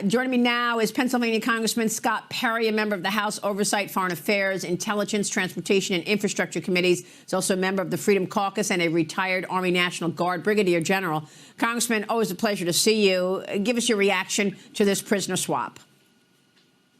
Joining me now is Pennsylvania Congressman Scott Perry, a member of the House Oversight, Foreign Affairs, Intelligence, Transportation, and Infrastructure Committees. He's also a member of the Freedom Caucus and a retired Army National Guard Brigadier General. Congressman, always a pleasure to see you. Give us your reaction to this prisoner swap.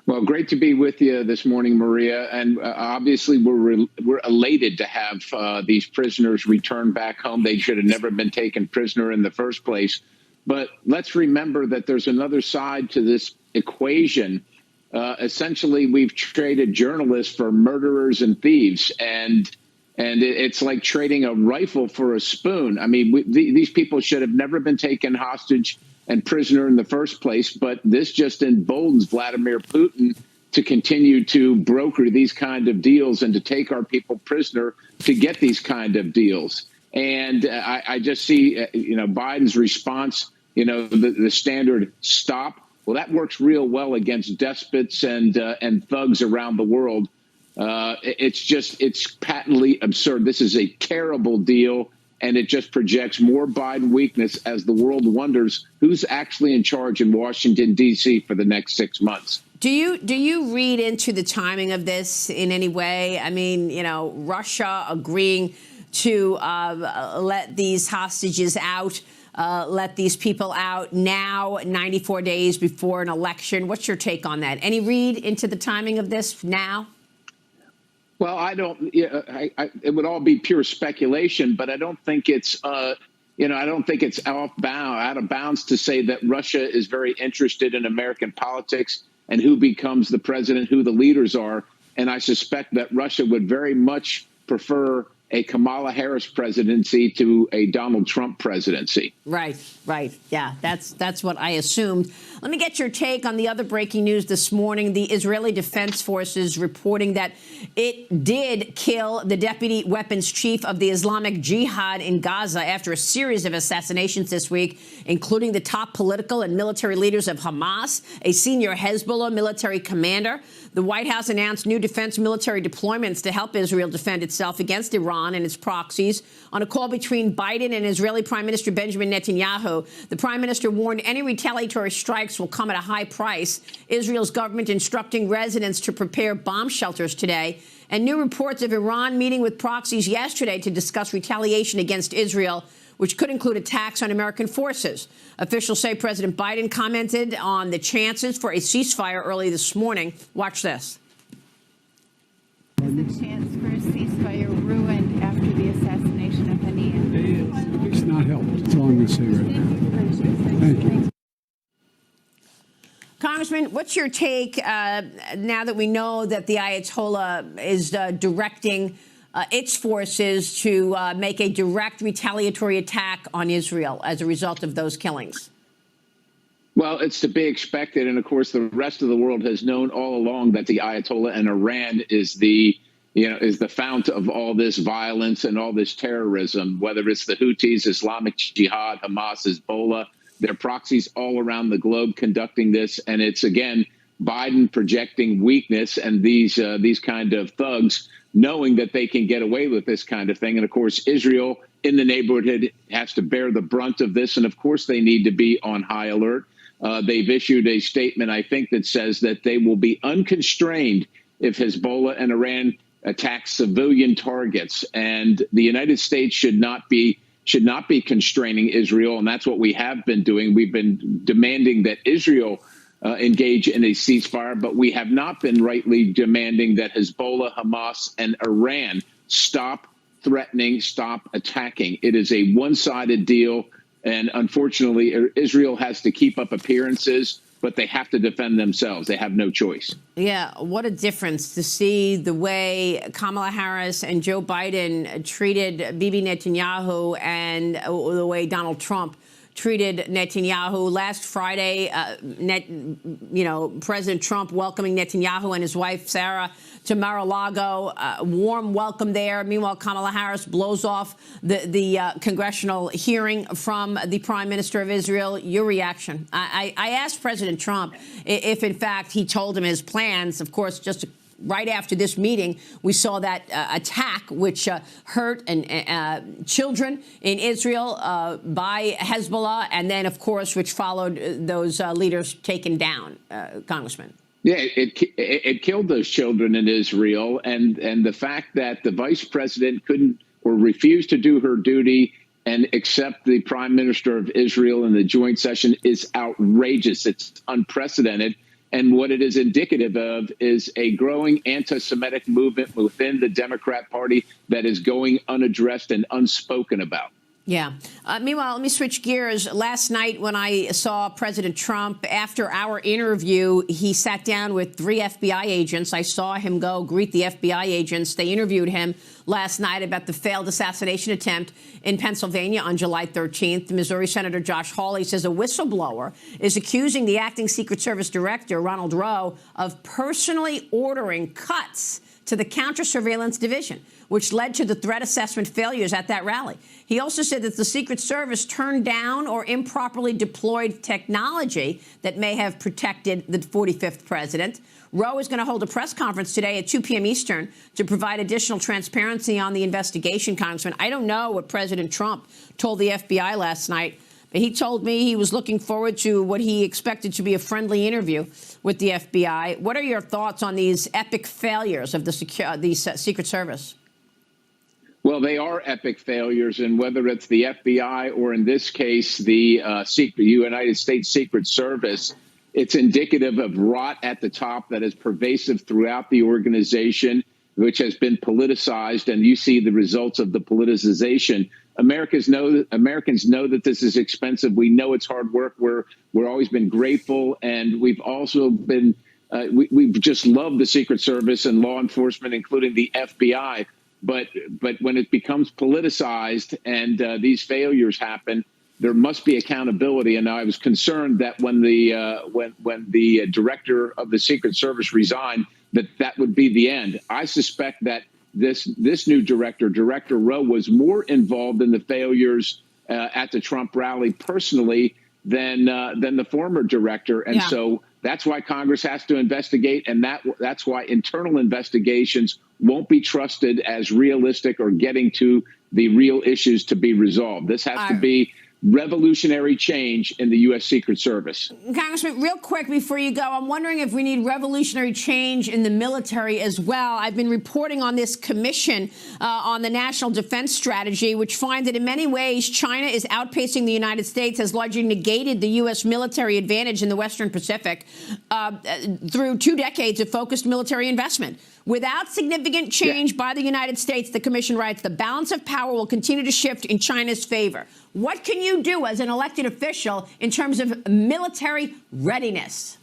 Well, great to be with you this morning, Maria. And obviously, we're elated to have these prisoners return back home. They should have never been taken prisoner in the first place. But let's remember that there's another side to this equation. Essentially, we've traded journalists for murderers and thieves, and it's like trading a rifle for a spoon. I mean, these people should have never been taken hostage and prisoner in the first place, but this just emboldens Vladimir Putin to continue to broker these kind of deals and to take our people prisoner to get these kind of deals. And I just see, Biden's response, the standard stop. Well, that works real well against despots and thugs around the world. It's patently absurd. This is a terrible deal, and it just projects more Biden weakness as the world wonders who's actually in charge in Washington, D.C. for the next 6 months. Do you read into the timing of this in any way? I mean, Russia agreeing to let these hostages out, let these people out now, 94 days before an election. What's your take on that? Any read into the timing of this now? Well, I don't. It would all be pure speculation, but I don't think it's. I don't think it's out of bounds to say that Russia is very interested in American politics and who becomes the president, who the leaders are, and I suspect that Russia would very much prefer a Kamala Harris presidency to a Donald Trump presidency. Right. Yeah, that's what I assumed. Let me get your take on the other breaking news this morning. The Israeli Defense Forces reporting that it did kill the deputy weapons chief of the Islamic Jihad in Gaza after a series of assassinations this week, including the top political and military leaders of Hamas, a senior Hezbollah military commander. The White House announced new defense military deployments to help Israel defend itself against Iran and its proxies. On a call between Biden and Israeli Prime Minister Benjamin Netanyahu, the prime minister warned any retaliatory strikes will come at a high price. Israel's government instructing residents to prepare bomb shelters today. And new reports of Iran meeting with proxies yesterday to discuss retaliation against Israel, which could include attacks on American forces. Officials say President Biden commented on the chances for a ceasefire early this morning. Watch this. Is the chance for a ceasefire ruined after the assassination of Haniyeh? It's not helped. That's all I'm going to say right now. Thank you. Congressman, what's your take now that we know that the Ayatollah is directing its forces to make a direct retaliatory attack on Israel as a result of those killings? Well, it's to be expected. And of course, the rest of the world has known all along that the Ayatollah and Iran is the fount of all this violence and all this terrorism, whether it's the Houthis, Islamic Jihad, Hamas, Hezbollah, their proxies all around the globe conducting this. And it's, again, Biden projecting weakness and these kind of thugs knowing that they can get away with this kind of thing. And of course, Israel in the neighborhood has to bear the brunt of this. And of course, they need to be on high alert. They've issued a statement, I think, that says that they will be unconstrained if Hezbollah and Iran attack civilian targets. And the United States should not be constraining Israel. And that's what we have been doing. We've been demanding that Israel engage in a ceasefire, but we have not been rightly demanding that Hezbollah, Hamas, and Iran stop threatening, stop attacking. It is a one-sided deal, and unfortunately, Israel has to keep up appearances, but they have to defend themselves. They have no choice. Yeah, what a difference to see the way Kamala Harris and Joe Biden treated Bibi Netanyahu and the way Donald Trump treated Netanyahu. Last Friday, President Trump welcoming Netanyahu and his wife, Sarah, to Mar-a-Lago. Warm welcome there. Meanwhile, Kamala Harris blows off the congressional hearing from the Prime Minister of Israel. Your reaction? I asked President Trump if, in fact, he told him his plans. Of course, just right after this meeting, we saw that attack, which hurt children in Israel by Hezbollah, and then, of course, which followed those leaders taken down, Congressman. Yeah, it killed those children in Israel, and the fact that the vice president couldn't or refused to do her duty and accept the prime minister of Israel in the joint session is outrageous. It's unprecedented. And what it is indicative of is a growing anti-Semitic movement within the Democrat Party that is going unaddressed and unspoken about. Yeah. Meanwhile, let me switch gears. Last night when I saw President Trump, after our interview, he sat down with 3 FBI agents. I saw him go greet the FBI agents. They interviewed him last night about the failed assassination attempt in Pennsylvania on July 13th. Missouri Senator Josh Hawley says a whistleblower is accusing the acting Secret Service director, Ronald Rowe, of personally ordering cuts to the counter-surveillance division, which led to the threat assessment failures at that rally. He also said that the Secret Service turned down or improperly deployed technology that may have protected the 45th president. Rowe is going to hold a press conference today at 2 p.m. Eastern to provide additional transparency on the investigation, Congressman. I don't know what President Trump told the FBI last night, but he told me he was looking forward to what he expected to be a friendly interview with the FBI. What are your thoughts on these epic failures of the Secret Service? Well, they are epic failures, and whether it's the FBI or in this case, the United States Secret Service, it's indicative of rot at the top that is pervasive throughout the organization, which has been politicized, and you see the results of the politicization. Americans know that this is expensive. We know it's hard work. We're always been grateful, and we've also been we've just loved the Secret Service and law enforcement, including the FBI. But when it becomes politicized and these failures happen, there must be accountability. And I was concerned that when the director of the Secret Service resigned, that would be the end. I suspect that this new Director Rowe, was more involved in the failures at the Trump rally personally than the former director. And so that's why Congress has to investigate. And that's why internal investigations won't be trusted as realistic or getting to the real issues to be resolved. This has to be revolutionary change in the U.S. Secret Service. Congressman, real quick before you go, I'm wondering if we need revolutionary change in the military as well. I've been reporting on this commission on the National Defense Strategy, which finds that in many ways China is outpacing the United States, has largely negated the U.S. military advantage in the Western Pacific through 2 decades of focused military investment. Without significant change by the United States, the commission writes, the balance of power will continue to shift in China's favor. What can you do as an elected official in terms of military readiness?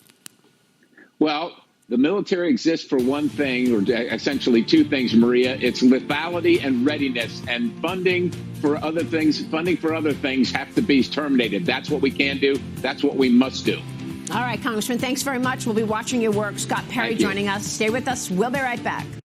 Well, the military exists for one thing, or essentially 2 things, Maria. It's lethality and readiness, and funding for other things have to be terminated. That's what we can do. That's what we must do. All right, Congressman, thanks very much. We'll be watching your work. Scott Perry joining us. Stay with us. We'll be right back.